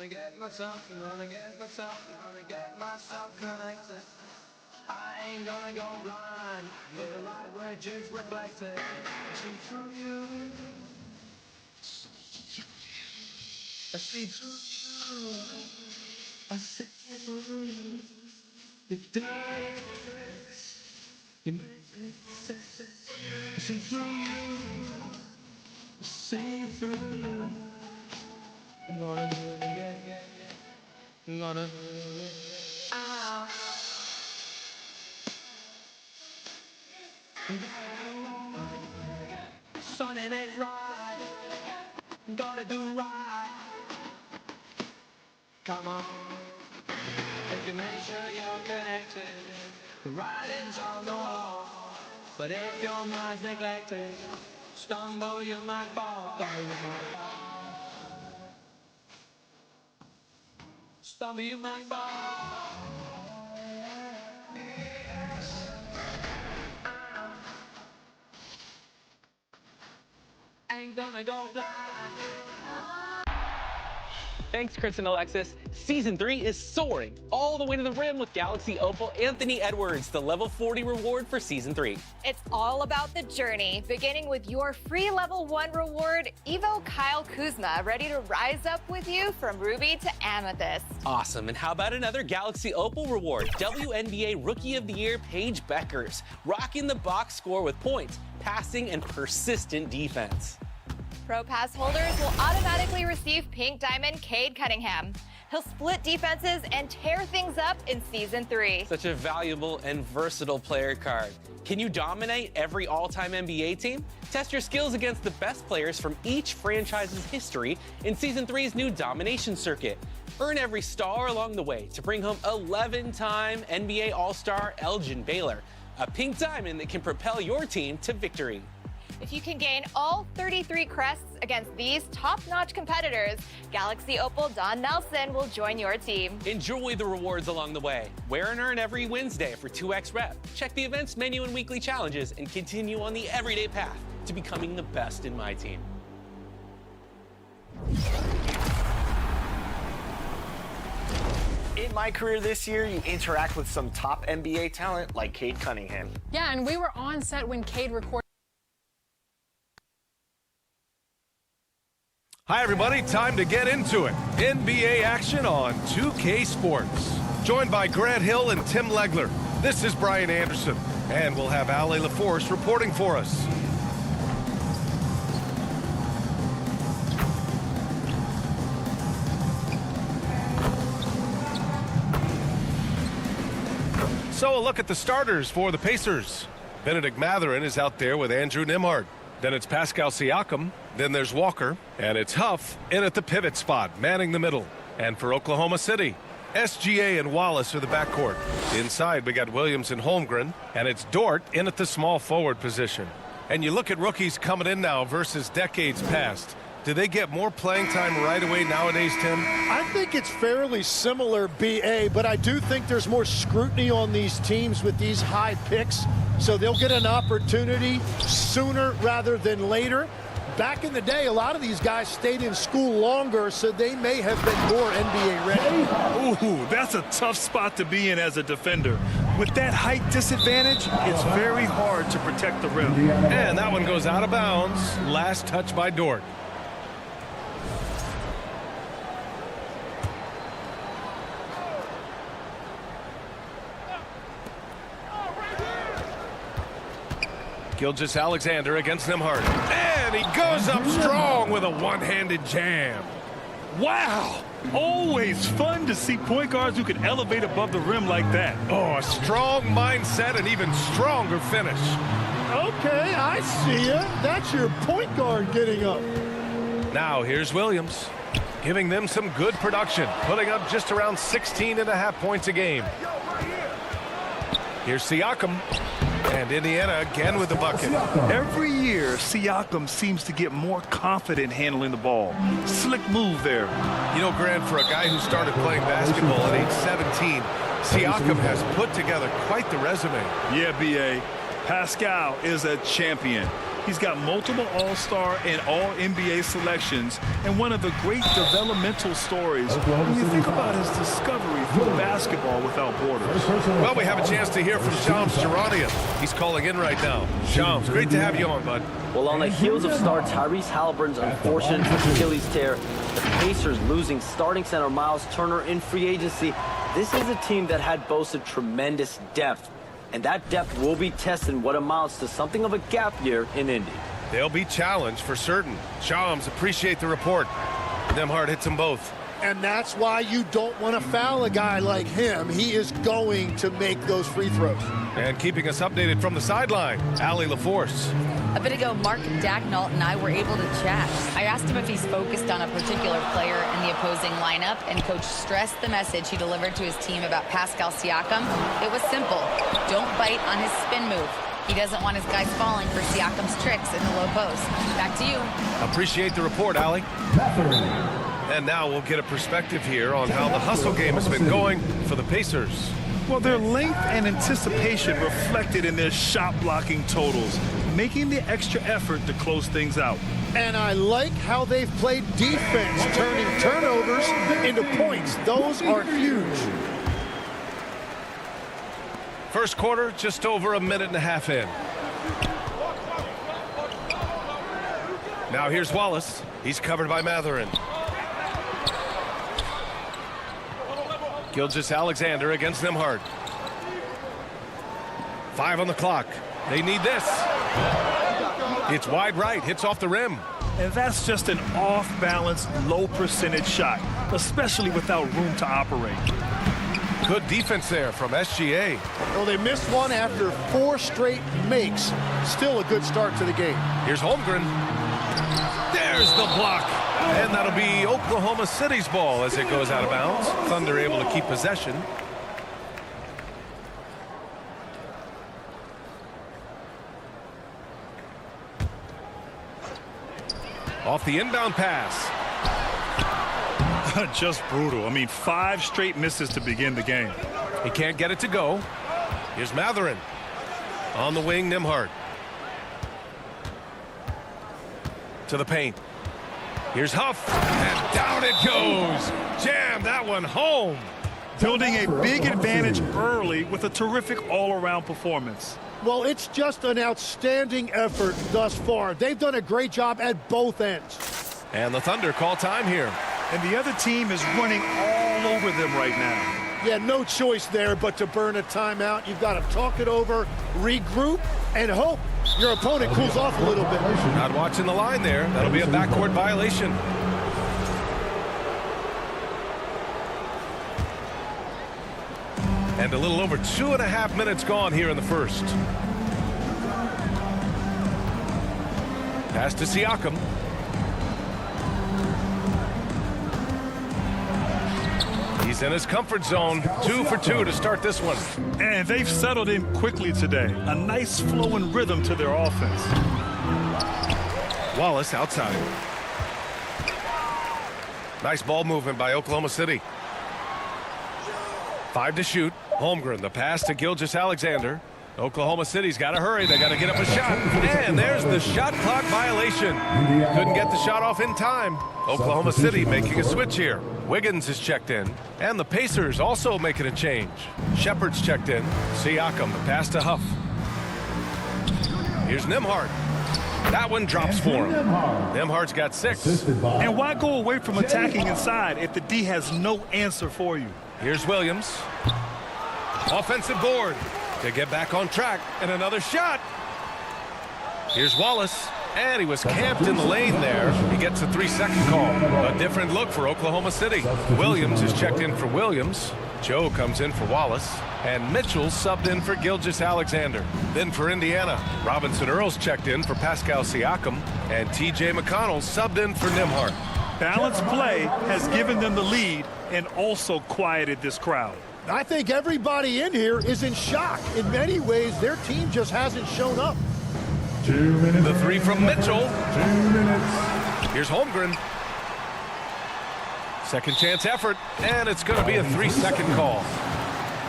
gonna get myself connected. I ain't gonna go blind, with the light where just reflected. See through you. I see through you. I see through you. You do it. You make me say, I see through you. I see through you. I'm gonna do it again. I'm gonna do it again. Ah. Son, it ain't right. Gotta do right. Come on. If you make sure you're connected, the writing's on the wall. But if your mind's neglected, stumble you might fall. Stumble you might fall. Ain't gonna go blind. Thanks, Chris and Alexis. Season 3 is soaring all the way to the rim with Galaxy Opal Anthony Edwards, the level 40 reward for Season 3. It's all about the journey, beginning with your free level 1 reward, Evo Kyle Kuzma, ready to rise up with you from Ruby to Amethyst. Awesome, and how about another Galaxy Opal reward, WNBA Rookie of the Year Paige Beckers, rocking the box score with points, passing, and persistent defense. Pro Pass holders will automatically receive Pink Diamond Cade Cunningham. He'll split defenses and tear things up in Season 3. Such a valuable and versatile player card. Can you dominate every all-time NBA team? Test your skills against the best players from each franchise's history in Season 3's new Domination Circuit. Earn every star along the way to bring home 11-time NBA All-Star Elgin Baylor, a pink diamond that can propel your team to victory. If you can gain all 33 crests against these top-notch competitors, Galaxy Opal Don Nelson will join your team. Enjoy the rewards along the way. Wear and earn every Wednesday for 2x rep. Check the events menu and weekly challenges and continue on the everyday path to becoming the best in my team. In my career this year, you interact with some top NBA talent like Cade Cunningham. Yeah, and we were on set when Cade recorded. Hi, everybody. Time to get into it. NBA action on 2K Sports. Joined by Grant Hill and Tim Legler. This is Brian Anderson, and we'll have Ale LaForce reporting for us. So a look at the starters for the Pacers. Benedict Mathurin is out there with Andrew Nembhard. Then it's Pascal Siakam. Then there's Walker. And it's Huff in at the pivot spot, manning the middle. And for Oklahoma City, SGA and Wallace are the backcourt. Inside, we got Williams and Holmgren. And it's Dort in at the small forward position. And you look at rookies coming in now versus decades past. Do they get more playing time right away nowadays, Tim? I think it's fairly similar, BA, but I do think there's more scrutiny on these teams with these high picks, so they'll get an opportunity sooner rather than later. Back in the day, a lot of these guys stayed in school longer, so they may have been more NBA ready. Ooh, that's a tough spot to be in as a defender. With that height disadvantage, it's very hard to protect the rim. And that one goes out of bounds. Last touch by Dort. Gilgeous-Alexander against Nembhard. And he goes up strong with a one-handed jam. Wow! Always fun to see point guards who can elevate above the rim like that. Oh, a strong mindset and even stronger finish. Okay, I see ya. That's your point guard getting up. Now here's Williams, giving them some good production, putting up just around 16.5 points a game. Here's Siakam. And Indiana again with the bucket. Every year, Siakam seems to get more confident handling the ball. Slick move there. You know, Grant, for a guy who started playing basketball at age 17, Siakam has put together quite the resume. Yeah, B.A. Pascal is a champion. He's got multiple All-Star and All-NBA selections and one of the great developmental stories when you think about his discovery through basketball without borders. Well, we have a chance to hear from Shams Charania. He's calling in right now. Shams, great to have you on, bud. Well, on the heels of star Tyrese Halliburton's unfortunate Achilles tear, the Pacers losing starting center Miles Turner in free agency, this is a team that had boasted tremendous depth. And that depth will be tested in what amounts to something of a gap year in Indy. They'll be challenged for certain. Shams, appreciate the report. Nembhard hits them both. And that's why you don't want to foul a guy like him. He is going to make those free throws. And keeping us updated from the sideline, Allie LaForce. A bit ago, Mark Dagnall and I were able to chat. I asked him if he's focused on a particular player in the opposing lineup, and Coach stressed the message he delivered to his team about Pascal Siakam. It was simple. Don't bite on his spin move. He doesn't want his guys falling for Siakam's tricks in the low post. Back to you. Appreciate the report, Allie. And now we'll get a perspective here on how the hustle game has been going for the Pacers. Well, their length and anticipation reflected in their shot blocking totals, making the extra effort to close things out. And I like how they've played defense, turning turnovers into points. Those are huge. First quarter, just over a minute and a half in. Now here's Wallace. He's covered by Matherin. Gilgeous-Alexander against Nembhard. 5 on the clock. They need this. It's wide right, hits off the rim. And that's just an off-balance, low-percentage shot, especially without room to operate. Good defense there from SGA. Well, they missed one after 4 straight makes. Still a good start to the game. Here's Holmgren. There's the block. And that'll be Oklahoma City's ball as it goes out of bounds. Thunder able to keep possession. Off the inbound pass. Just brutal. I mean, 5 straight misses to begin the game. He can't get it to go. Here's Matherin. On the wing, Nembhard. To the paint. Here's Huff, and down it goes. Jam that one home. Building a big advantage early with a terrific all-around performance. Well, it's just an outstanding effort thus far. They've done a great job at both ends. And the Thunder call time here. And the other team is running all over them right now. Yeah, no choice there but to burn a timeout. You've got to talk it over, regroup, and hope your opponent cools off a little bit. Not watching the line there. That'll be a backcourt violation. And a little over 2.5 minutes gone here in the first. Pass to Siakam. He's in his comfort zone. 2 for 2 to start this one. And they've settled in quickly today. A nice flow and rhythm to their offense. Wallace outside. Nice ball movement by Oklahoma City. 5 to shoot. Holmgren, the pass to Gilgeous-Alexander. Oklahoma City's got to hurry. They got to get up a shot. And there's the shot clock violation. Couldn't get the shot off in time. Oklahoma City making a switch here. Wiggins is checked in. And the Pacers also making a change. Shepard's checked in. Siakam, the pass to Huff. Here's Nembhard. That one drops for him. Nembhard's got 6. And why go away from attacking inside if the D has no answer for you? Here's Williams. Offensive board to get back on track, and another shot. Here's Wallace, and he was camped in the lane there. He gets a 3-second call. A different look for Oklahoma City. Williams is checked in for Williams. Joe comes in for Wallace, and Mitchell subbed in for Gilgeous-Alexander. Then for Indiana, Robinson Earls checked in for Pascal Siakam, and T.J. McConnell subbed in for Nembhard. Balanced play has given them the lead and also quieted this crowd. I think everybody in here is in shock. In many ways, their team just hasn't shown up. 2 minutes. The 3 from Mitchell. 2 minutes. Here's Holmgren. Second chance effort, and it's going to be a 3-second call.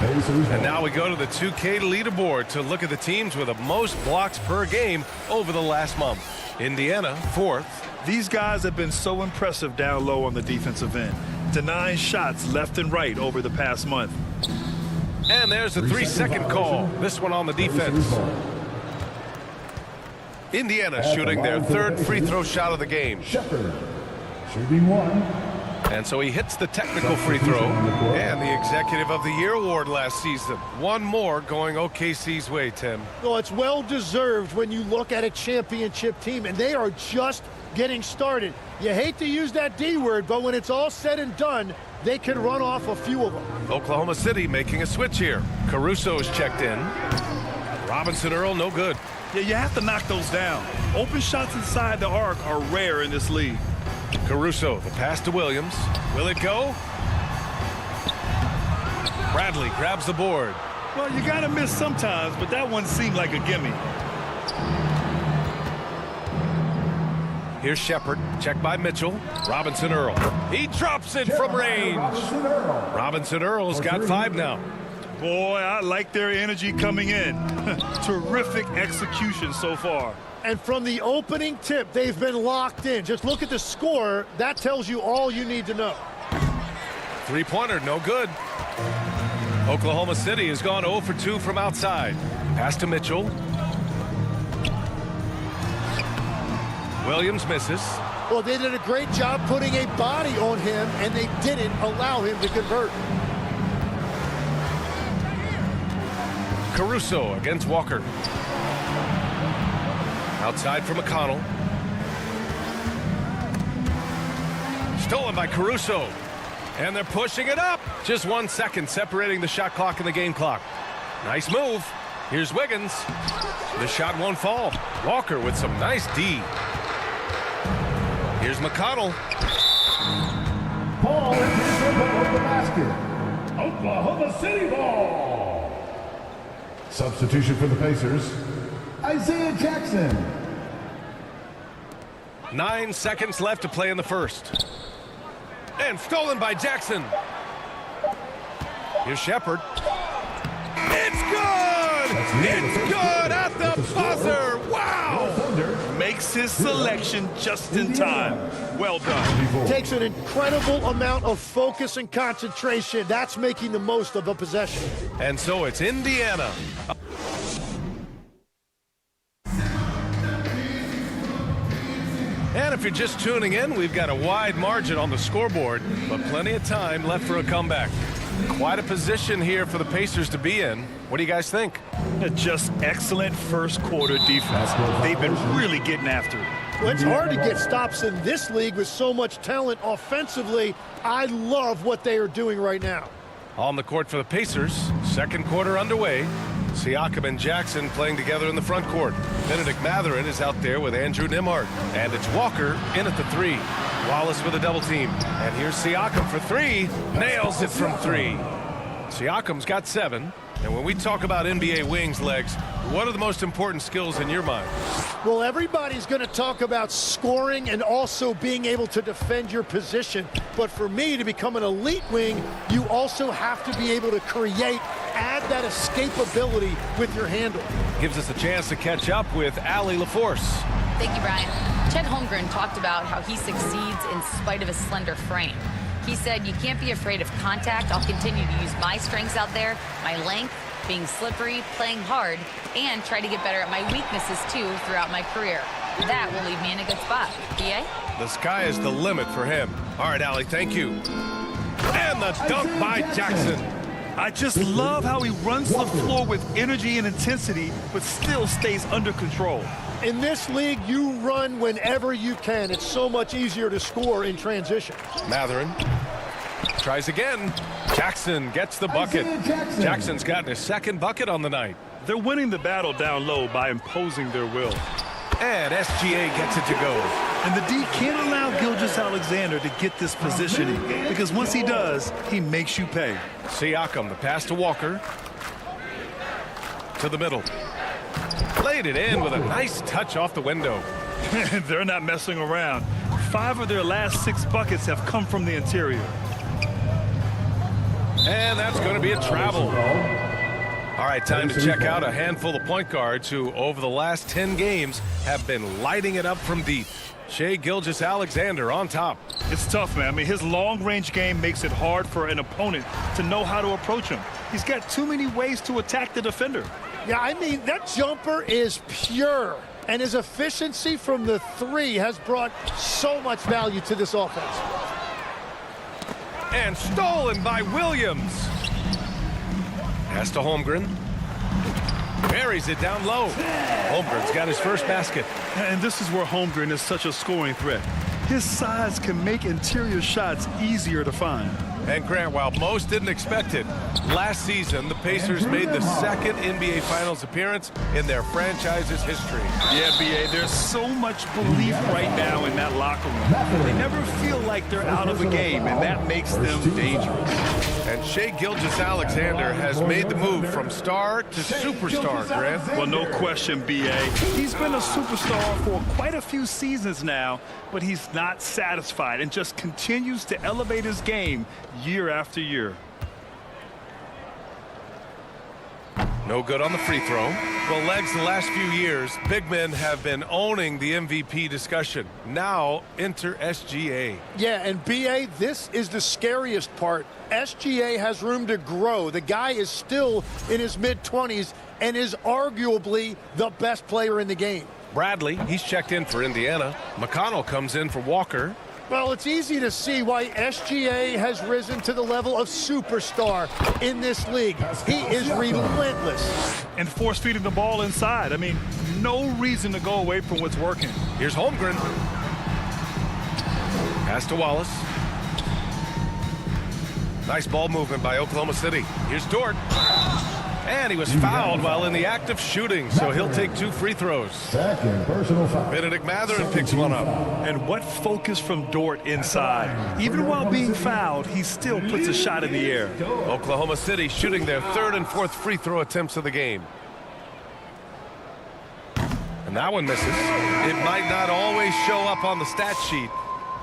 And now we go to the 2K leaderboard to look at the teams with the most blocks per game over the last month. Indiana, 4th. These guys have been so impressive down low on the defensive end, denying shots left and right over the past month. And there's a 3-second call. This one on the defense. Indiana shooting their 3rd free throw shot of the game. Shepard, shooting 1. And so he hits the technical free throw and the Executive of the Year award last season. One more going OKC's way, Tim. Well, it's well deserved when you look at a championship team, and they are just getting started. You hate to use that D word, but when it's all said and done, they can run off a few of them. Oklahoma City making a switch here. Caruso's checked in. Robinson Earl, no good. Yeah, you have to knock those down. Open shots inside the arc are rare in this league. Caruso, the pass to Williams. Will it go? Bradley grabs the board. Well, you got to miss sometimes, but that one seemed like a gimme. Here's Shepard, checked by Mitchell. Robinson Earl. He drops it from range. Robinson Earl's got 5 now. Boy, I like their energy coming in. Terrific execution so far. And from the opening tip, they've been locked in. Just look at the score. That tells you all you need to know. 3-pointer, no good. Oklahoma City has gone 0 for 2 from outside. Pass to Mitchell. Williams misses. Well, they did a great job putting a body on him, and they didn't allow him to convert. Caruso against Walker. Outside for McConnell. Stolen by Caruso. And they're pushing it up. Just 1 second separating the shot clock and the game clock. Nice move. Here's Wiggins. The shot won't fall. Walker with some nice D. Here's McConnell. Ball is in the basket. Oklahoma City ball. Substitution for the Pacers, Isaiah Jackson. 9 seconds left to play in the first. And stolen by Jackson. Here's Shepard. It's good! It's good at the buzzer! Wow! Makes his selection just in time. Well done. Takes an incredible amount of focus and concentration. That's making the most of a possession. And so it's Indiana. And if you're just tuning in, we've got a wide margin on the scoreboard, but plenty of time left for a comeback. Quite a position here for the Pacers to be in. What do you guys think? Just excellent first quarter defense. They've been really getting after it. Well, it's hard to get stops in this league with so much talent offensively. I love what they are doing right now. On the court for the Pacers, second quarter underway. Siakam and Jackson playing together in the front court. Benedict Mathurin is out there with Andrew Nembhard. And it's Walker in at the 3. Wallace with a double team. And here's Siakam for 3. Nails it from 3. Siakam's got 7. And when we talk about NBA wings, Legs, what are the most important skills in your mind? Well, everybody's going to talk about scoring and also being able to defend your position. But for me, to become an elite wing, you also have to be able to create, add that escapability with your handle. Gives us a chance to catch up with Allie LaForce. Thank you, Brian. Chet Holmgren talked about how he succeeds in spite of his slender frame. He said, "You can't be afraid of contact. I'll continue to use my strengths out there, my length, being slippery, playing hard, and try to get better at my weaknesses, too, throughout my career. That will leave me in a good spot." BA? The sky is the limit for him. All right, Allie, thank you. And the dunk by Jackson. I just love how he runs the floor with energy and intensity, but still stays under control. In this league, you run whenever you can. It's so much easier to score in transition. Mathurin tries again. Jackson gets the bucket. Jackson's gotten his second bucket on the night. They're winning the battle down low by imposing their will. And SGA gets it to go. And the D can't allow Gilgeous-Alexander to get this positioning, because once he does, he makes you pay. Siakam, the pass to Walker. To the middle. Laid it in with a nice touch off the window. They're not messing around. 5 of their last 6 buckets have come from the interior. And that's going to be a travel. All right, time to check out a handful of point guards who, over the last 10 games, have been lighting it up from deep. Shai Gilgeous-Alexander on top. It's tough, man. I mean, his long-range game makes it hard for an opponent to know how to approach him. He's got too many ways to attack the defender. Yeah, I mean, that jumper is pure. And his efficiency from the three has brought so much value to this offense. And stolen by Williams. Pass to Holmgren. Buries it down low. Holmgren's got his first basket. And this is where Holmgren is such a scoring threat. His size can make interior shots easier to find. And Grant, while most didn't expect it, last season the Pacers made the second NBA Finals appearance in their franchise's history. Yeah, B.A., there's so much belief right now in that locker room. They never feel like they're out of a game, and that makes them dangerous. And Shai Gilgeous-Alexander has made the move from star to superstar, Grant. Well, no question, B.A. He's been a superstar for quite a few seasons now, but he's not satisfied and just continues to elevate his game year after year. No good on the free throw. Well, Legs, the last few years, big men have been owning the MVP discussion. Now, enter SGA. Yeah, and B.A., this is the scariest part. SGA has room to grow. The guy is still in his mid-20s and is arguably the best player in the game. Bradley, he's checked in for Indiana. McConnell comes in for Walker. Well, it's easy to see why SGA has risen to the level of superstar in this league. He is relentless. And force feeding the ball inside. I mean, no reason to go away from what's working. Here's Holmgren. Pass to Wallace. Nice ball movement by Oklahoma City. Here's Dort. And he was fouled while in the act of shooting, so he'll take 2 free throws. Second personal foul. Benedict Mathurin picks one up. And what focus from Dort inside. Even while being fouled, he still puts a shot in the air. Oklahoma City shooting their 3rd and 4th free throw attempts of the game. And that one misses. It might not always show up on the stat sheet,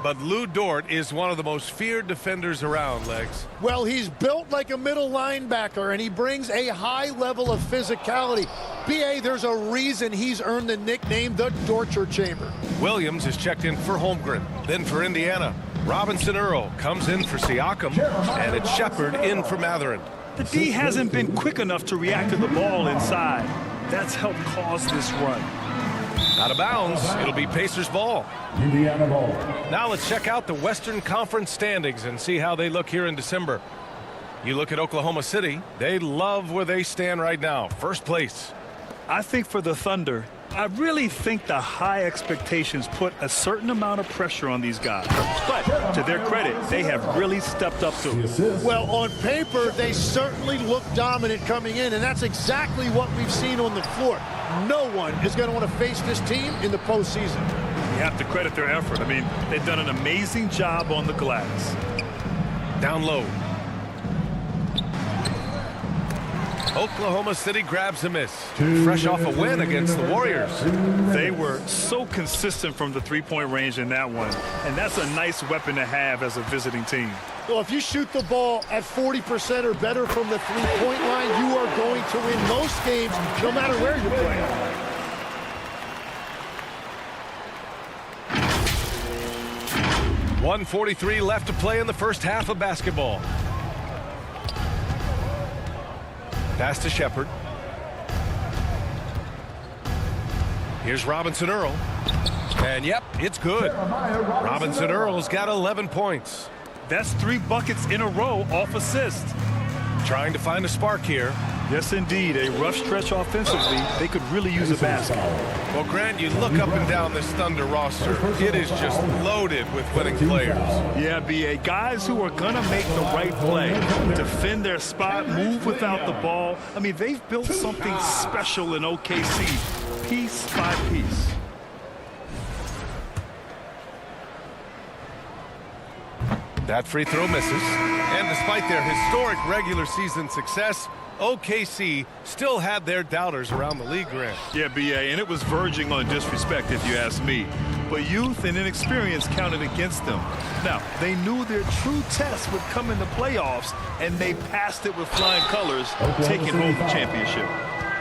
but Lou Dort is one of the most feared defenders around, Legs. Well, he's built like a middle linebacker, and he brings a high level of physicality. B.A., there's a reason he's earned the nickname the Dorture Chamber. Williams is checked in for Holmgren, then for Indiana. Robinson Earl comes in for Siakam, and it's Shepard in for Mathurin. The D hasn't been quick enough to react to the ball inside. That's helped cause this run. Out of bounds, it'll be Pacers ball. Indiana ball. Now let's check out the Western Conference standings and see how they look here in December. You look at Oklahoma City, they love where they stand right now. First place. I think for the Thunder, I really think the high expectations put a certain amount of pressure on these guys. But to their credit, they have really stepped up to it. Well, on paper, they certainly look dominant coming in, and that's exactly what we've seen on the floor. No one is going to want to face this team in the postseason. You have to credit their effort. I mean, they've done an amazing job on the glass. Down low. Oklahoma City grabs a miss. Fresh off a win against the Warriors. They were so consistent from the three-point range in that one. And that's a nice weapon to have as a visiting team. Well, if you shoot the ball at 40% or better from the three-point line, you are going to win most games, no matter where you're playing. .143 left to play in the first half of basketball. Pass to Shepard. Here's Robinson Earl. And yep, it's good. Robinson Earl's got 11 points. That's 3 buckets in a row off assist. Trying to find a spark here. Yes, indeed. A rough stretch offensively. They could really use a basket. Well, Grant, you look up and down this Thunder roster. It is just loaded with winning players. Yeah, B.A. Guys who are going to make the right play, defend their spot, move without the ball. I mean, they've built something special in OKC, piece by piece. That free throw misses. And despite their historic regular season success, OKC still had their doubters around the league, Grant. Yeah, B.A., and it was verging on disrespect, if you ask me. but youth and inexperience counted against them. Now, they knew their true test would come in the playoffs, and they passed it with flying colors, taking home the championship.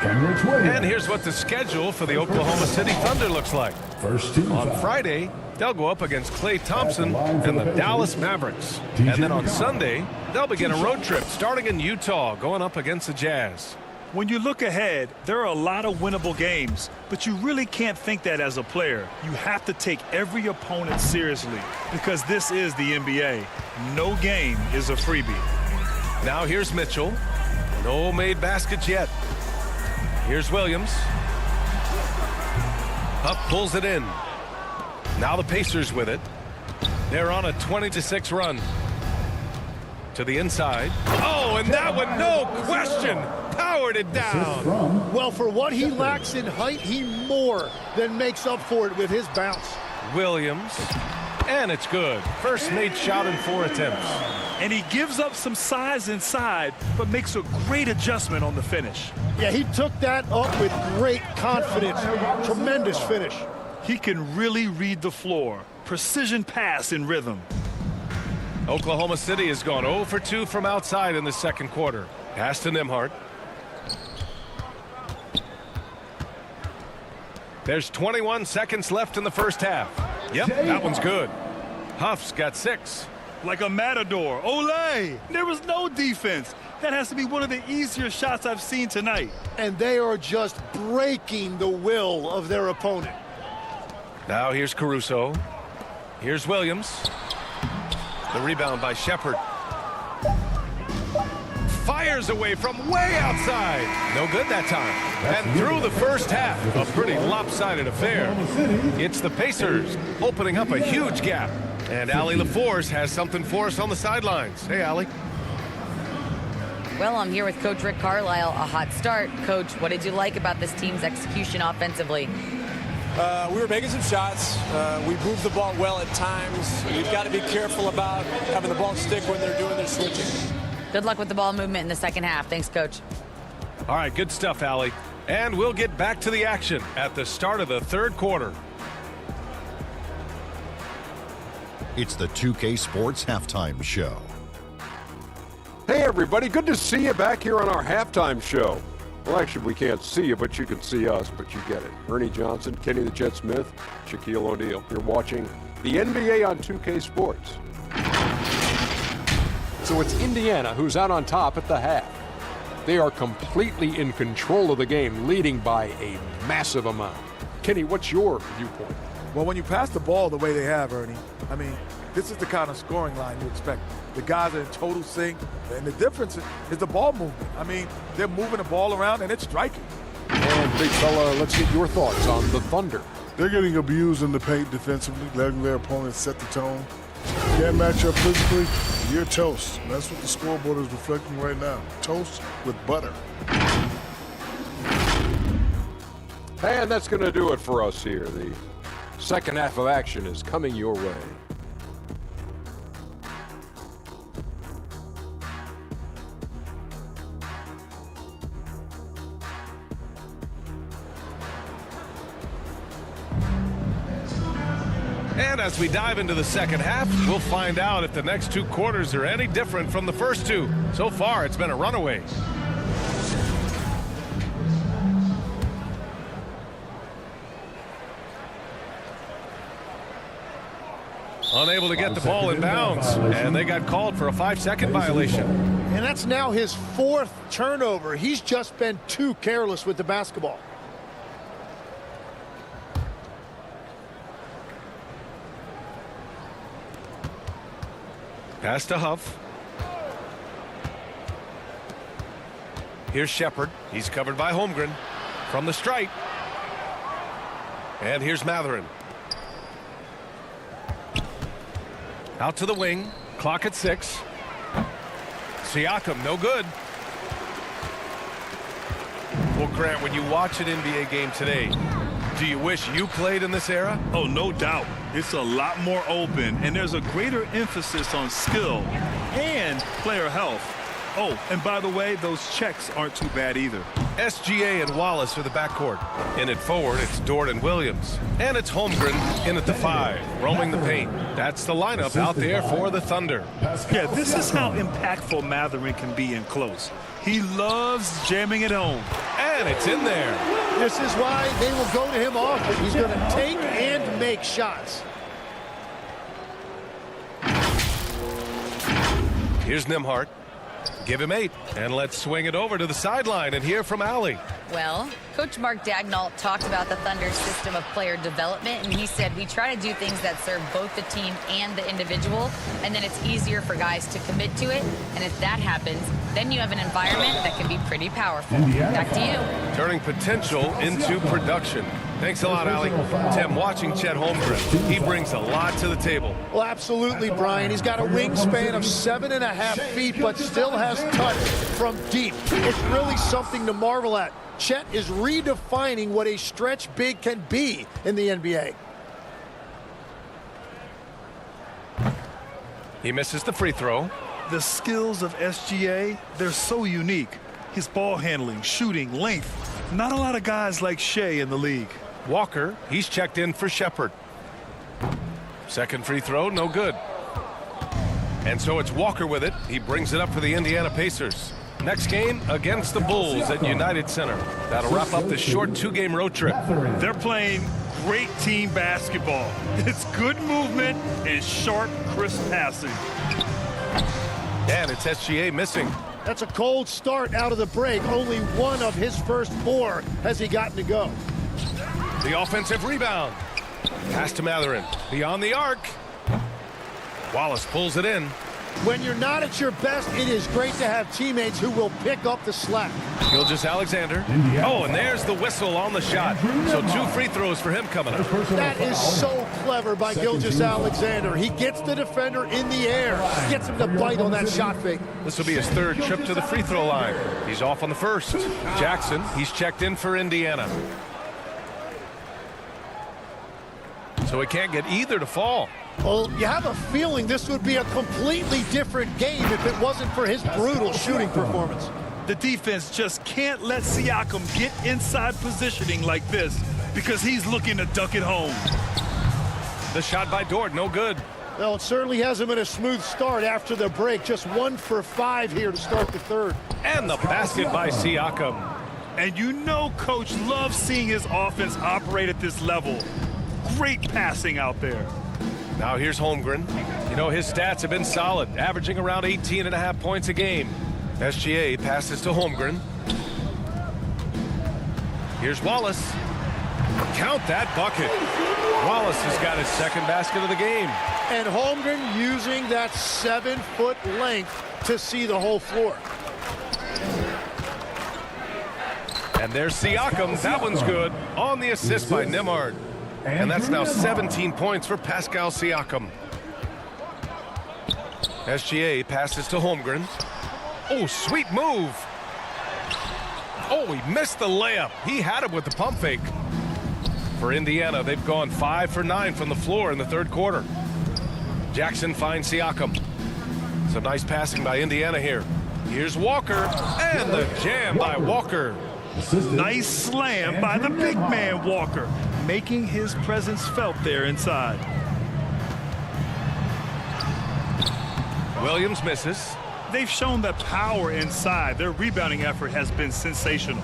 And here's what the schedule for the Oklahoma City Thunder looks like. On Friday, they'll go up against Klay Thompson and the Dallas Mavericks. And then on Sunday, they'll begin a road trip starting in Utah, going up against the Jazz. When you look ahead, there are a lot of winnable games, but you really can't think that as a player. You have to take every opponent seriously because this is the NBA. No game is a freebie. Now here's Mitchell. No made baskets yet. Here's Williams. Up pulls it in. Now the Pacers with it. They're on a 20-6 run. To the inside. Oh, and that one, no question, powered it down. Well, for what he lacks in height, he more than makes up for it with his bounce. Williams. And it's good. First made shot in 4 attempts. And he gives up some size inside, but makes a great adjustment on the finish. Yeah, he took that up with great confidence. Tremendous finish. He can really read the floor. Precision pass in rhythm. Oklahoma City has gone 0 for 2 from outside in the second quarter. Pass to Nembhard. There's 21 seconds left in the first half. Yep, that one's good. Huff's got 6. Like a matador. Olay! There was no defense. That has to be one of the easier shots I've seen tonight. And they are just breaking the will of their opponent. Now here's Caruso. Here's Williams. The rebound by Shepard. Fires away from way outside. No good that time. And through the first half, a pretty lopsided affair. It's the Pacers opening up a huge gap. And Allie LaForce has something for us on the sidelines. Hey, Allie. Well, I'm here with Coach Rick Carlisle. A hot start. Coach, what did you like about this team's execution offensively? We were making some shots. We moved the ball well at times. We've got to be careful about having the ball stick when they're doing their switching. Good luck with the ball movement in the second half. Thanks, Coach. All right, good stuff, Allie. And we'll get back to the action at the start of the third quarter. It's the 2K Sports Halftime Show. Hey, everybody. Good to see you back here on our halftime show. Well, actually, we can't see you, but you can see us, but you get it. Ernie Johnson, Kenny the Jet Smith, Shaquille O'Neal. You're watching the NBA on 2K Sports. So it's Indiana who's out on top at the half. They are completely in control of the game, leading by a massive amount. Kenny, what's your viewpoint? Well, when you pass the ball the way they have, Ernie, I mean, this is the kind of scoring line you expect. The guys are in total sync, and the difference is the ball movement. I mean, they're moving the ball around, and it's striking. And, big fella, let's get your thoughts on the Thunder. They're getting abused in the paint defensively, letting their opponents set the tone. Can't match up physically, you're toast. And that's what the scoreboard is reflecting right now. Toast with butter. And that's going to do it for us here. The second half of action is coming your way. And as we dive into the second half, we'll find out if the next 2 quarters are any different from the first 2. So far, it's been a runaway. Unable to get the ball in bounds, and they got called for a 5-second violation. And that's now his 4th turnover. He's just been too careless with the basketball. Pass to Huff. Here's Shepard. He's covered by Holmgren from the stripe. And here's Matherin. Out to the wing. Clock at 6. Siakam, no good. Well, Grant, when you watch an NBA game today, do you wish you played in this era? Oh, no doubt. It's a lot more open, and there's a greater emphasis on skill and player health. Oh, and by the way, those checks aren't too bad either. SGA and Wallace are the backcourt. In at forward, it's Dort and Williams. And it's Holmgren in at the 5, roaming the paint. That's the lineup out there for the Thunder. Yeah, this is how impactful Mathurin can be in close. He loves jamming it home. And it's in there. This is why they will go to him often. He's going to take and make shots. Here's Nembhard. Give him 8. And let's swing it over to the sideline and hear from Allie. Well, Coach Mark Daignault talked about the Thunder's system of player development, and he said, we try to do things that serve both the team and the individual, and then it's easier for guys to commit to it. And if that happens, then you have an environment that can be pretty powerful. Back to you. Turning potential into production. Thanks a lot, Allie. Tim, watching Chet Holmgren, he brings a lot to the table. Well, absolutely, Brian. He's got a wingspan of 7.5 feet, but still has touch from deep. It's really something to marvel at. Chet is redefining what a stretch big can be in the NBA. He misses the free throw. The skills of SGA, they're so unique. His ball handling, shooting, length. Not a lot of guys like Shea in the league. Walker, he's checked in for Shepherd. Second free throw, no good. And so it's Walker with it. He brings it up for the Indiana Pacers. Next game against the Bulls at United Center. That'll wrap up this short 2-game road trip. They're playing great team basketball. It's good movement and sharp, crisp passing. And it's SGA missing. That's a cold start out of the break. Only one of his first 4 has he gotten to go. The offensive rebound. Pass to Mathurin. Beyond the arc. Wallace pulls it in. When you're not at your best, it is great to have teammates who will pick up the slack. Gilgeous-Alexander. Oh, and there's the whistle on the shot. So 2 free throws for him coming up. That is so clever by Gilgeous-Alexander. He gets the defender in the air, gets him to bite on that shot fake. This will be his 3rd trip to the free throw line. He's off on the 1st. Jackson, he's checked in for Indiana. So he can't get either to fall. Well, you have a feeling this would be a completely different game if it wasn't for his brutal shooting performance. The defense just can't let Siakam get inside positioning like this because he's looking to duck it home. The shot by Dort, no good. Well, it certainly hasn't been a smooth start after the break. Just 1 for 5 here to start the 3rd. And the basket by Siakam. And you know Coach loves seeing his offense operate at this level. Great passing out there. Now here's Holmgren. You know, his stats have been solid, averaging around 18.5 points a game. SGA passes to Holmgren. Here's Wallace. Count that bucket. Wallace has got his 2nd basket of the game. And Holmgren using that 7-foot length to see the whole floor. And there's Siakam. That one's good. On the assist by Nembhard. And that's now 17 points for Pascal Siakam. SGA passes to Holmgren. Oh, sweet move. Oh, he missed the layup. He had it with the pump fake. For Indiana, they've gone 5 for 9 from the floor in the 3rd quarter. Jackson finds Siakam. Some nice passing by Indiana here. Here's Walker. And the jam by Walker. Nice slam by the big man Walker, making his presence felt there inside. Williams misses. They've shown the power inside. Their rebounding effort has been sensational.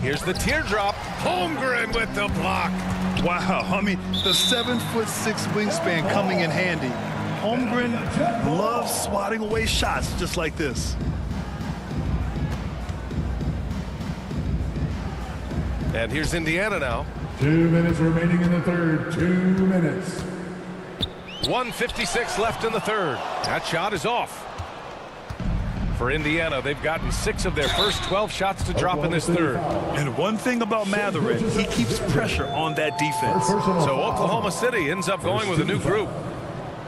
Here's the teardrop. Holmgren with the block. Wow, I mean, the 7'6" wingspan coming in handy. Holmgren loves swatting away shots just like this. And here's Indiana now. 2 minutes remaining in the 3rd. 2 minutes. 1:56 left in the 3rd. That shot is off. For Indiana, they've gotten 6 of their first 12 shots to drop in this 3rd. And one thing about Mathurin, he keeps pressure on that defense. So Oklahoma City ends up going with a new group.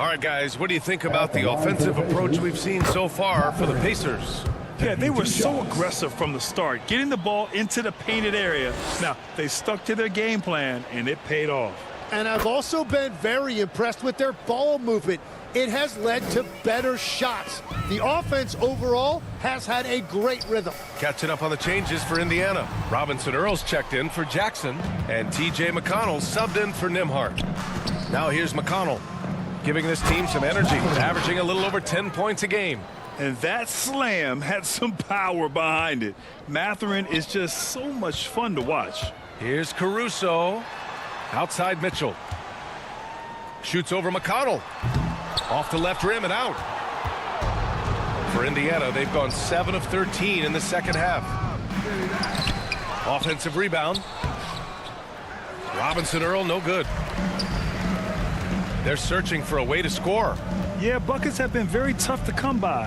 All right, guys, what do you think about the offensive approach we've seen so far for the Pacers? Yeah, they were so aggressive from the start, getting the ball into the painted area. Now, they stuck to their game plan, and it paid off. And I've also been very impressed with their ball movement. it has led to better shots. The offense overall has had a great rhythm. Catching up on the changes for Indiana. Robinson Earls checked in for Jackson, and T.J. McConnell subbed in for Nimhart. Now here's McConnell, giving this team some energy, averaging a little over 10 points a game. And that slam had some power behind it. Mathurin is just so much fun to watch. Here's Caruso. Outside Mitchell. Shoots over McConnell. Off the left rim and out. For Indiana, they've gone 7 of 13 in the second half. Offensive rebound. Robinson Earl, no good. They're searching for a way to score. Yeah, buckets have been very tough to come by.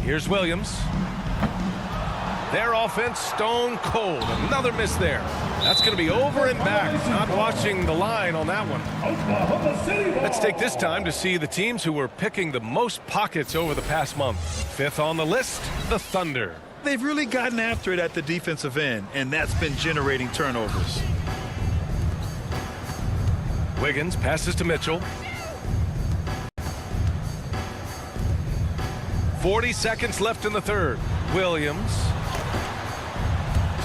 Here's Williams. Their offense stone cold. Another miss there. That's going to be over and back. Not watching the line on that one. Let's take this time to see the teams who were picking the most pockets over the past month. Fifth on the list, the Thunder. They've really gotten after it at the defensive end, and that's been generating turnovers. Wiggins passes to Mitchell. 40 seconds left in the third. Williams.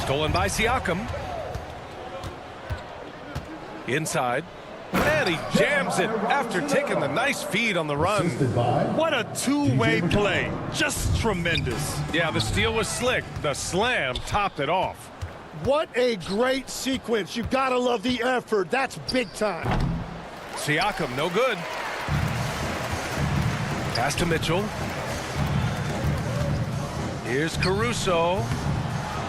Stolen by Siakam. Inside. And he jams it after taking the nice feed on the run. What a two-way play. Just tremendous. Yeah, the steal was slick. The slam topped it off. What a great sequence. You gotta love the effort. That's big time. Siakam, no good. Pass to Mitchell. Here's Caruso.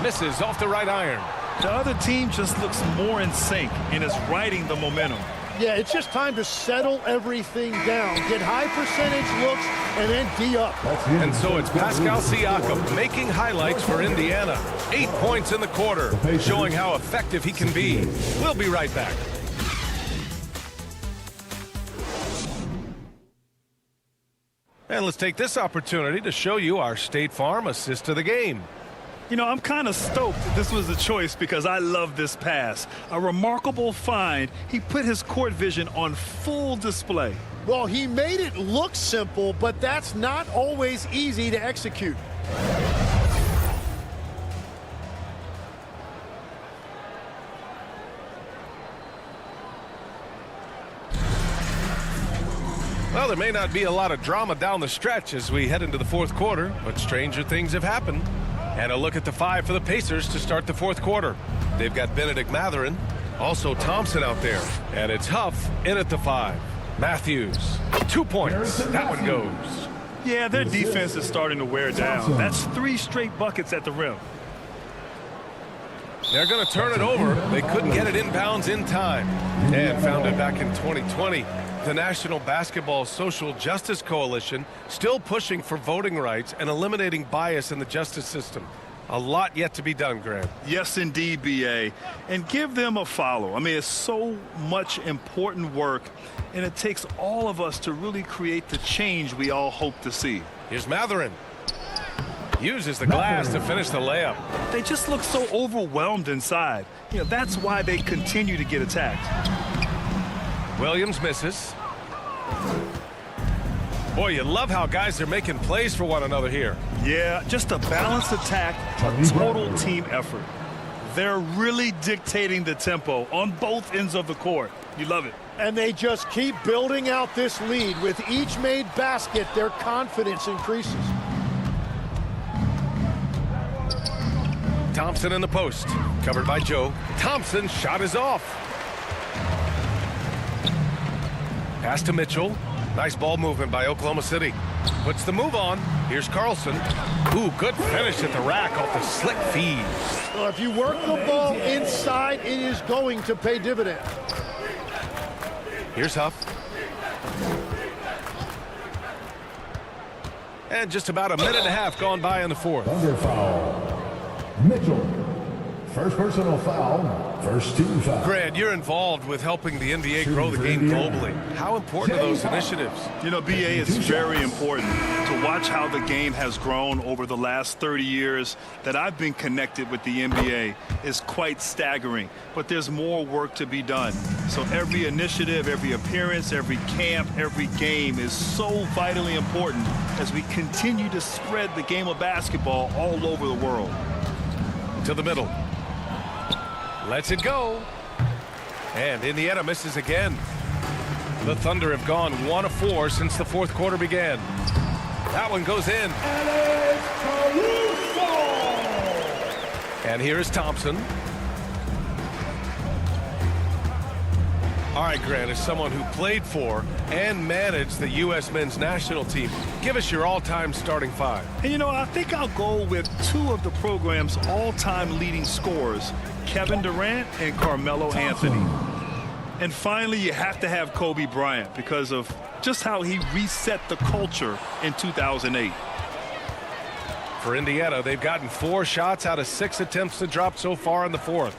Misses off the right iron. The other team just looks more in sync and is riding the momentum. Yeah, it's just time to settle everything down. Get high percentage looks and then D up. And so it's Pascal Siakam making highlights for Indiana. 8 points in the quarter, showing how effective he can be. We'll be right back. And let's take this opportunity to show you our State Farm assist of the game. You know, I'm kind of stoked this was a choice because I love this pass. A remarkable find. He put his court vision on full display. Well, he made it look simple, but that's not always easy to execute. Well, there may not be a lot of drama down the stretch as we head into the fourth quarter, but stranger things have happened. And a look at the five for the Pacers to start the fourth quarter. They've got Benedict Mathurin, also Thompson out there, and it's Huff in at the 5. Matthews, 2 points. That one goes. Yeah, their defense is starting to wear down. That's 3 straight buckets at the rim. They're going to turn it over. They couldn't get it inbounds in time. And found it back in 2020. The National Basketball Social Justice Coalition still pushing for voting rights and eliminating bias in the justice system. A lot yet to be done, Grant. Yes, indeed, B.A. And give them a follow. I mean, it's so much important work, and it takes all of us to really create the change we all hope to see. Here's Mathurin. Uses the glass to finish the layup. They just look so overwhelmed inside. You know, that's why they continue to get attacked. Williams misses. Boy, you love how guys are making plays for one another here. Yeah, just a balanced attack, a total team effort. They're really dictating the tempo on both ends of the court. You love it. And they just keep building out this lead. With each made basket, their confidence increases. Thompson in the post, covered by Joe. Thompson's shot is off. Pass to Mitchell. Nice ball movement by Oklahoma City. Puts the move on. Here's Carlson. Ooh, good finish at the rack off the slick feed. Well, if you work the ball inside, it is going to pay dividends. Here's Huff. And just about a minute and a half gone by in the fourth. Thunder foul. Mitchell, First personal foul, first team foul. Grant, you're involved with helping the NBA grow the game globally. How important are those initiatives? You know, BA, it's very important to watch how the game has grown over the last 30 years that I've been connected with the NBA is quite staggering. But there's more work to be done. So every initiative, every appearance, every camp, every game is so vitally important as we continue to spread the game of basketball all over the world. To the middle. Lets it go. And Indiana misses again. The Thunder have gone 1 of 4 since the fourth quarter began. That one goes in. And here is Thompson. All right, Grant, as someone who played for and managed the U.S. men's national team, give us your all-time starting five. And, you know, I think I'll go with two of the program's all-time leading scorers, Kevin Durant and Carmelo Anthony. And finally, you have to have Kobe Bryant because of just how he reset the culture in 2008. For Indiana, they've gotten 4 shots out of 6 attempts to drop so far in the fourth.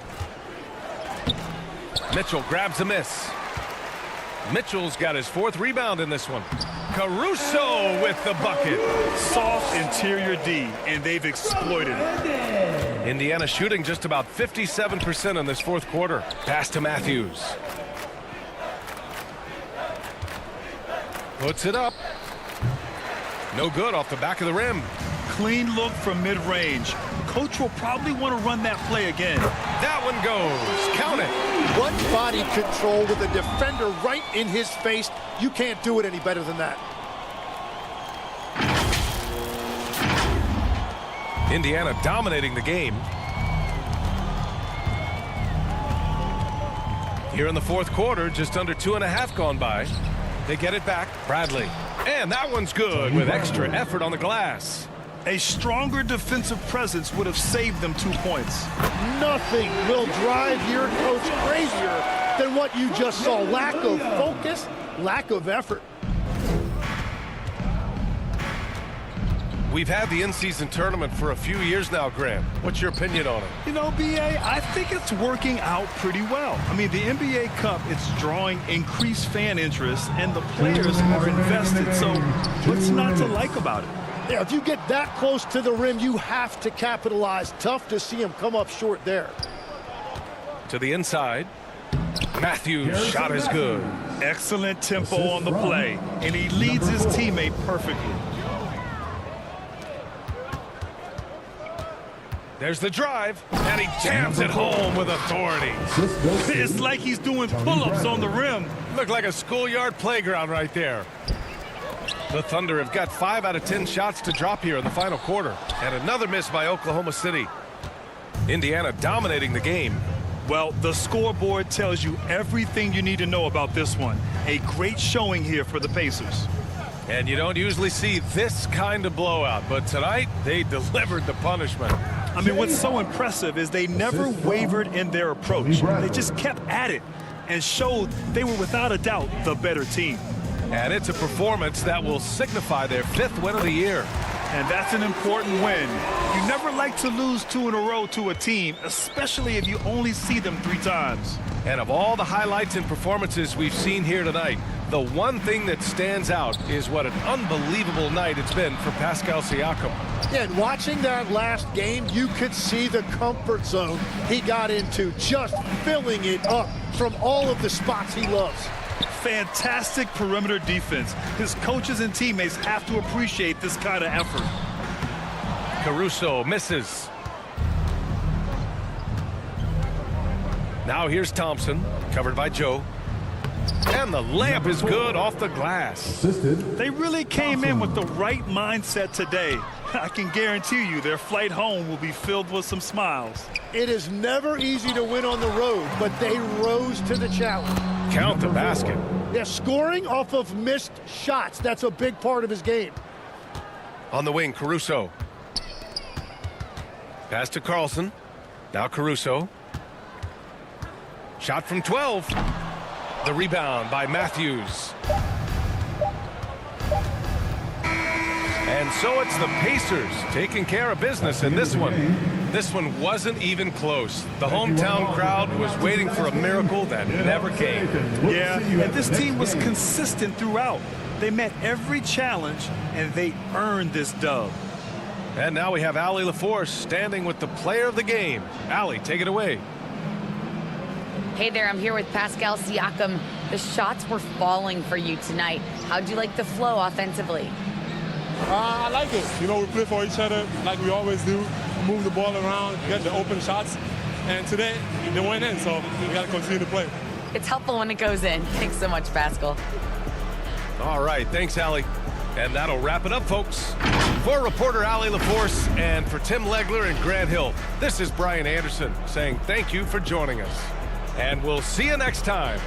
Mitchell grabs a miss. Mitchell's got his 4th rebound in this one. Caruso with the bucket. Soft interior D, and they've exploited it. Indiana shooting just about 57% in this fourth quarter. Pass to Matthews. Puts it up. No good off the back of the rim. Clean look from mid-range. Coach will probably want to run that play again. That one goes. Count it. What body control with a defender right in his face. You can't do it any better than that. Indiana dominating the game. Here in the fourth quarter, just under 2.5 gone by. They get it back. Bradley. And that one's good with extra effort on the glass. A stronger defensive presence would have saved them 2 points. Nothing will drive your coach crazier than what you just saw. Lack of focus, lack of effort. We've had the in-season tournament for a few years now, Grant. What's your opinion on it? You know, BA, I think it's working out pretty well. I mean, the NBA Cup, it's drawing increased fan interest, and the players are invested. So what's not to like about it? Yeah, if you get that close to the rim, you have to capitalize. Tough to see him come up short there. To the inside. Matthews' shot is good. Excellent tempo on the play, and he leads his teammate perfectly. There's the drive, and he jams it home with authority. It's like he's doing pull-ups on the rim. Looked like a schoolyard playground right there. The Thunder have got 5 out of 10 shots to drop here in the final quarter. And another miss by Oklahoma City. Indiana dominating the game. Well, the scoreboard tells you everything you need to know about this one. A great showing here for the Pacers. And you don't usually see this kind of blowout, but tonight they delivered the punishment. I mean, what's so impressive is they never wavered in their approach. They just kept at it and showed they were without a doubt the better team. And it's a performance that will signify their 5th win of the year. And that's an important win. You never like to lose 2 in a row to a team, especially if you only see them 3 times. And of all the highlights and performances we've seen here tonight, the one thing that stands out is what an unbelievable night it's been for Pascal Siakam. Yeah, and watching that last game, you could see the comfort zone he got into, just filling it up from all of the spots he loves. Fantastic perimeter defense. His coaches and teammates have to appreciate this kind of effort. Caruso misses. Now here's Thompson, covered by Joe. And the layup is good off the glass. They really came in with the right mindset today. I can guarantee you their flight home will be filled with some smiles. It is never easy to win on the road, but they rose to the challenge. Count the basket. Yeah, scoring off of missed shots. That's a big part of his game. On the wing, Caruso. Pass to Carlson. Now Caruso. Shot from 12. The rebound by Matthews. And so it's the Pacers taking care of business in this one. This one wasn't even close. The hometown crowd was waiting for a miracle that never came. Yeah, and this team was consistent throughout. They met every challenge, and they earned this dub. And now we have Allie LaForce standing with the player of the game. Allie, take it away. Hey there, I'm here with Pascal Siakam. The shots were falling for you tonight. How'd you like the flow offensively? I like it. You know, we play for each other like we always do. Move the ball around, get the open shots. And today, they went in, so we got to continue to play. It's helpful when it goes in. Thanks so much, Pascal. All right, thanks, Allie. And that'll wrap it up, folks. For reporter Allie LaForce and for Tim Legler and Grant Hill, this is Brian Anderson saying thank you for joining us. And we'll see you next time.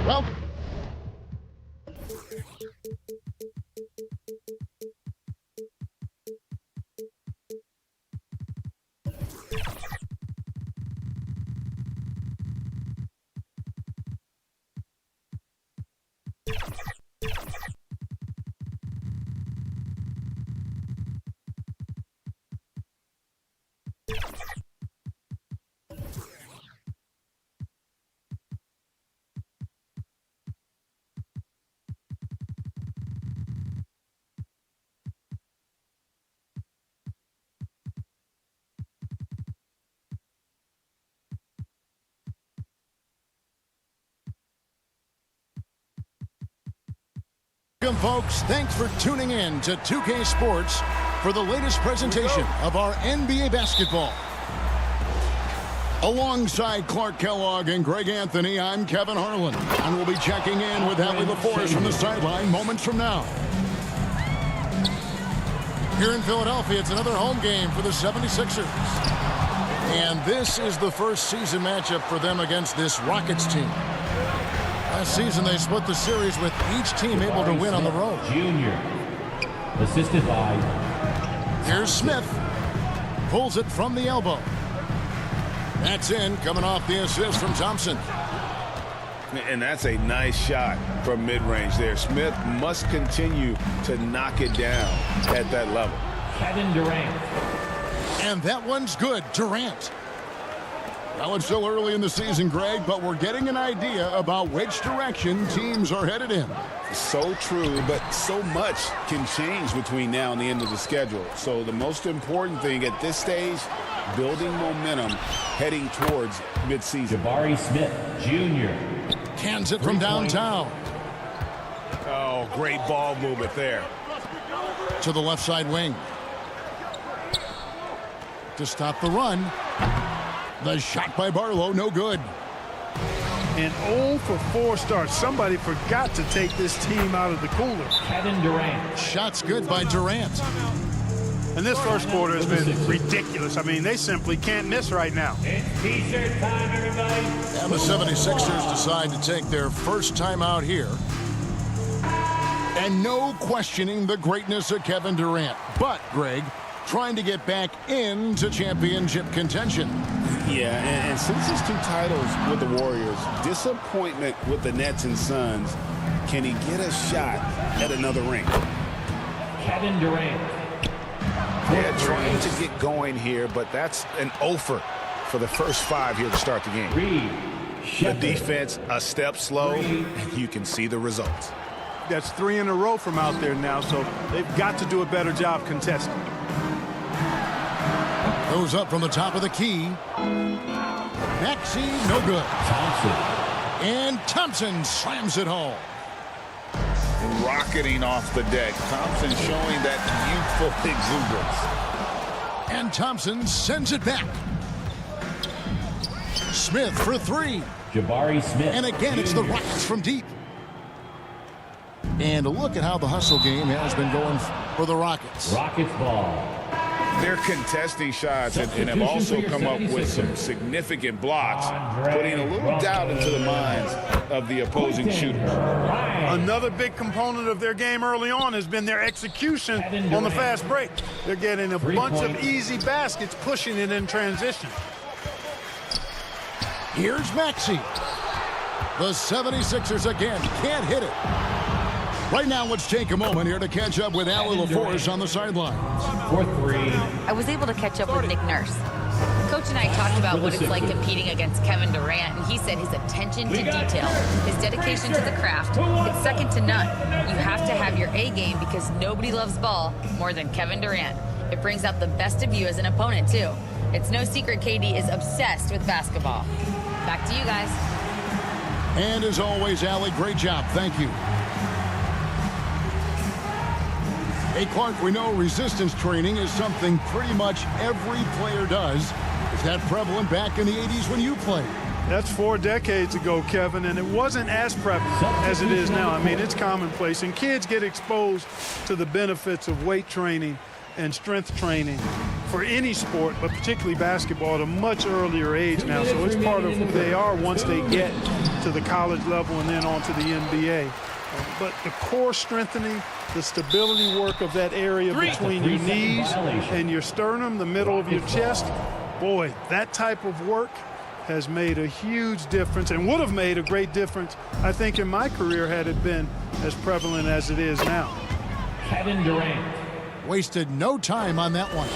Well, welcome, folks. Thanks for tuning in to 2K Sports for the latest presentation of our NBA basketball. Alongside Clark Kellogg and Greg Anthony, I'm Kevin Harlan, and we'll be checking in with Howie LaForce from the sideline moments from now. Here in Philadelphia, it's another home game for the 76ers. And this is the first season matchup for them against this Rockets team. Last season, they split the series with each team able to win on the road. Junior, assisted by... Here's Smith. Pulls it from the elbow. That's in, coming off the assist from Thompson. And that's a nice shot from mid-range there. Smith must continue to knock it down at that level. Kevin Durant. And that one's good, Durant. Well, it's still early in the season, Greg, but we're getting an idea about which direction teams are headed in. So true, but so much can change between now and the end of the schedule. So the most important thing at this stage, building momentum heading towards midseason. Jabari Smith, Jr. Cans it from downtown. Oh, great ball movement there. To the left side wing. To stop the run. The shot by Barlow, no good. An 0 for 4 start. Somebody forgot to take this team out of the cooler. Kevin Durant. Shot's good by Durant. And this first quarter has been ridiculous. I mean, they simply can't miss right now. It's T-shirt time, everybody. And the 76ers decide to take their first time out here. And no questioning the greatness of Kevin Durant. But, Greg, trying to get back into championship contention. Yeah, and since his 2 titles with the Warriors, disappointment with the Nets and Suns, can he get a shot at another ring? Kevin Durant. Yeah, trying to get going here, but that's an offer for the first 5 here to start the game. The defense a step slow, and you can see the results. That's 3 in a row from out there now, so they've got to do a better job contesting. Goes up from the top of the key. Maxey, no good. Thompson. And Thompson slams it home. Rocketing off the deck. Thompson showing that youthful exuberance. And Thompson sends it back. Smith for 3. Jabari Smith. And again, it's the Rockets from deep. And look at how the hustle game has been going for the Rockets. Rockets ball. They're contesting shots and have also come up with some significant blocks, putting a little doubt into the minds of the opposing shooters. Another big component of their game early on has been their execution on the fast break. They're getting a bunch of easy baskets, pushing it in transition. Here's Maxey. The 76ers again can't hit it. Right now, let's take a moment here to catch up with Howie LaForce on the sidelines. For 3. I was able to catch up with Nick Nurse. Coach and I talked about what it's like competing against Kevin Durant, and he said his attention to detail, his dedication to the craft, it's second to none. You have to have your A game because nobody loves ball more than Kevin Durant. It brings out the best of you as an opponent, too. It's no secret KD is obsessed with basketball. Back to you guys. And as always, Allie, great job. Thank you. Hey, Clark, we know resistance training is something pretty much every player does. Is that prevalent back in the 80s when you played? That's 4 decades ago, Kevin, and it wasn't as prevalent as it is now. I mean, it's commonplace, and kids get exposed to the benefits of weight training and strength training for any sport, but particularly basketball, at a much earlier age now. So it's part of who they are once they get to the college level and then on to the NBA. But the core strengthening, the stability work of that area between your knees and your sternum, the middle of your chest, boy, that type of work has made a huge difference and would have made a great difference, I think, in my career had it been as prevalent as it is now. Kevin Durant. Wasted no time on that one.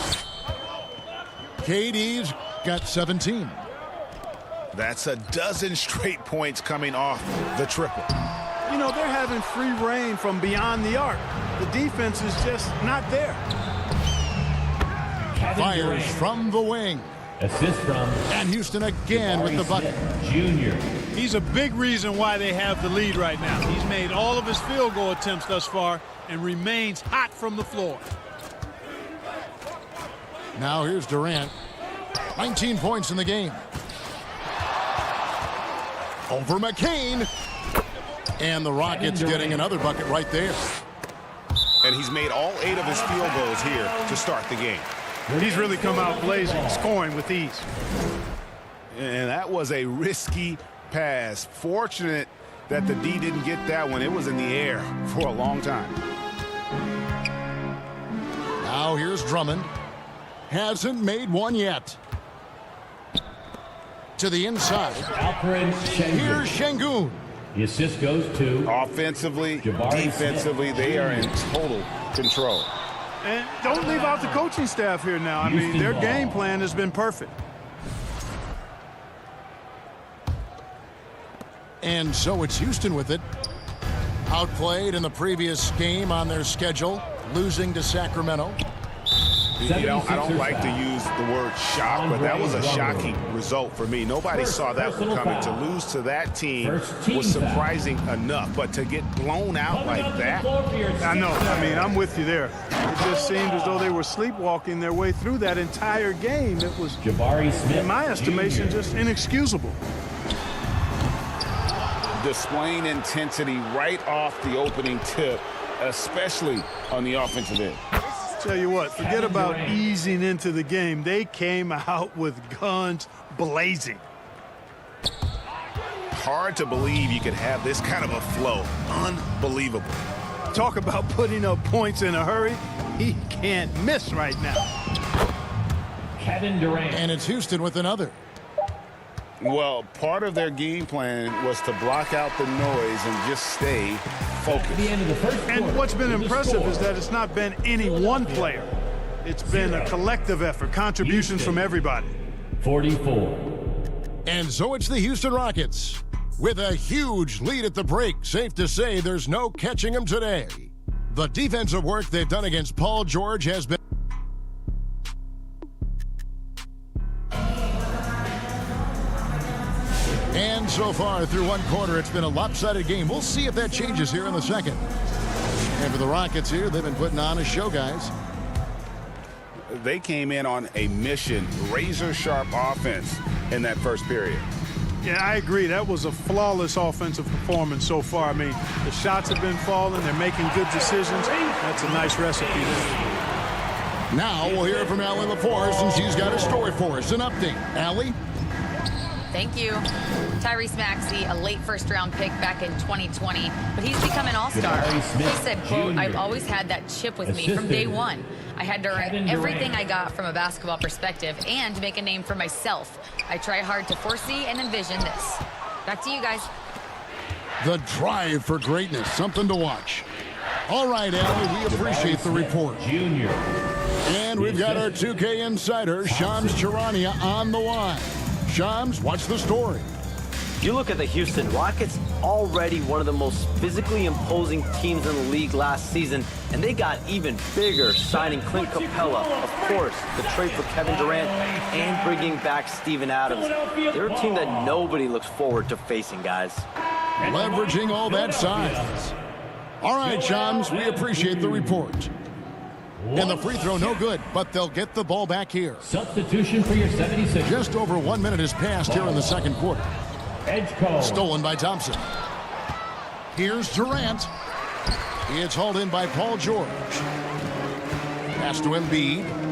KD's got 17. That's a dozen straight points coming off the triple. You know, they're having free reign from beyond the arc. The defense is just not there. Fires from the wing. Assist from. And Houston again with the bucket. Junior. He's a big reason why they have the lead right now. He's made all of his field goal attempts thus far and remains hot from the floor. Now here's Durant. 19 points in the game. Over McCain. And the Rockets getting another bucket right there. And he's made all 8 of his field goals here to start the game. He's really come out blazing, scoring with ease. And that was a risky pass. Fortunate that the D didn't get that one. It was in the air for a long time. Now here's Drummond. Hasn't made one yet. To the inside. Alfred Şengün. Here's Şengün. The assist goes to. Offensively, defensively, they are in total control. And don't leave out the coaching staff here now. I mean, their game plan has been perfect. And so it's Houston with it. Outplayed in the previous game on their schedule, losing to Sacramento. You know, I don't like to use the word shock, but that was a shocking result for me. Nobody saw that one coming. To lose to that team was surprising enough, but to get blown out like that. I know. I mean, I'm with you there. It just seemed as though they were sleepwalking their way through that entire game. It was, in my estimation, just inexcusable. Displaying intensity right off the opening tip, especially on the offensive end. Tell you what, forget about easing into the game. They came out with guns blazing. Hard to believe you could have this kind of a flow. Unbelievable. Talk about putting up points in a hurry. He can't miss right now. Kevin Durant. And it's Houston with another. Well, part of their game plan was to block out the noise and just stay focused. The end of the first quarter. And what's been impressive is that it's not been any one player. It's been a collective effort, contributions from everybody. 44. And so it's the Houston Rockets with a huge lead at the break. Safe to say there's no catching them today. The defensive work they've done against Paul George has been. And so far through one quarter, it's been a lopsided game. We'll see if that changes here in the second. And for the Rockets here, they've been putting on a show, guys. They came in on a mission, razor-sharp offense in that first period. Yeah, I agree. That was a flawless offensive performance so far. I mean, the shots have been falling. They're making good decisions. That's a nice recipe there. Now we'll hear from Allie LaForce, and she's got a story for us. An update. Allie? Thank you. Tyrese Maxey, a late first-round pick back in 2020, but he's become an all-star. He said, quote, "I've always had that chip with me from day one. I had to earn everything I got from a basketball perspective and make a name for myself. I try hard to foresee and envision this." Back to you guys. The drive for greatness, something to watch. All right, Allie, we appreciate the report. Junior. And we've got our 2K insider, Shams Charania, on the line. Shams, what's the story? You look at the Houston Rockets, already one of the most physically imposing teams in the league last season, and they got even bigger, signing Clint Capella, of course, the trade for Kevin Durant, and bringing back Steven Adams. They're a team that nobody looks forward to facing, guys. Leveraging all that size. All right, Shams, we appreciate the report. And the free throw no good, but they'll get the ball back here. Substitution for your 76. Just over 1 minute has passed here in the second quarter. Edge call. Stolen by Thompson. Here's Durant. It's hauled in by Paul George. Pass to Embiid.